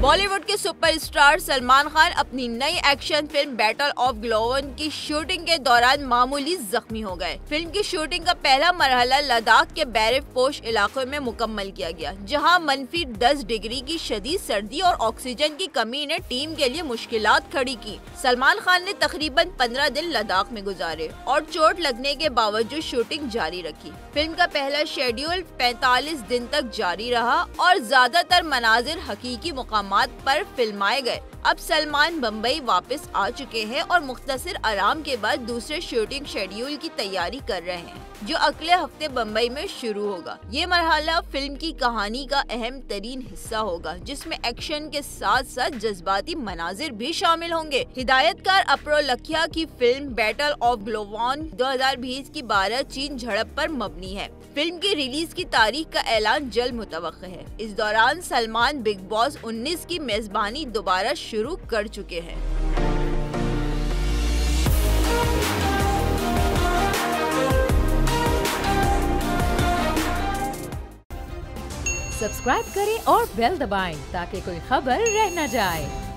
बॉलीवुड के सुपरस्टार सलमान खान अपनी नई एक्शन फिल्म बैटल ऑफ ग्लोवन की शूटिंग के दौरान मामूली जख्मी हो गए। फिल्म की शूटिंग का पहला मरहला लद्दाख के बैरफ-पोश इलाकों में मुकम्मल किया गया, जहां -10 डिग्री की शदीद सर्दी और ऑक्सीजन की कमी ने टीम के लिए मुश्किलात खड़ी की। सलमान खान ने तकरीबन 15 दिन लद्दाख में गुजारे और चोट लगने के बावजूद शूटिंग जारी रखी। फिल्म का पहला शेड्यूल 45 दिन तक जारी रहा और ज्यादातर मनाजिर हकीकी मुकामात पर फिल्माए गए। अब सलमान बम्बई वापस आ चुके हैं और मुख्तसर आराम के बाद दूसरे शूटिंग शेड्यूल की तैयारी कर रहे हैं, जो अगले हफ्ते बम्बई में शुरू होगा। ये मरहला फिल्म की कहानी का अहम तरीन हिस्सा होगा, जिसमें एक्शन के साथ साथ जज्बाती मनाजिर भी शामिल होंगे। हिदायतकार अप्रो लखिया की फिल्म बैटल ऑफ ग्लोवन 2020 की 12 चीन झड़प पर मबनी है। फिल्म की रिलीज की तारीख का ऐलान जल्द मुतवक्किल है। इस दौरान सलमान बिग बॉस 19 की मेजबानी दोबारा शुरू कर चुके हैं। सब्सक्राइब करें और बेल दबाएं ताकि कोई खबर रह न जाए।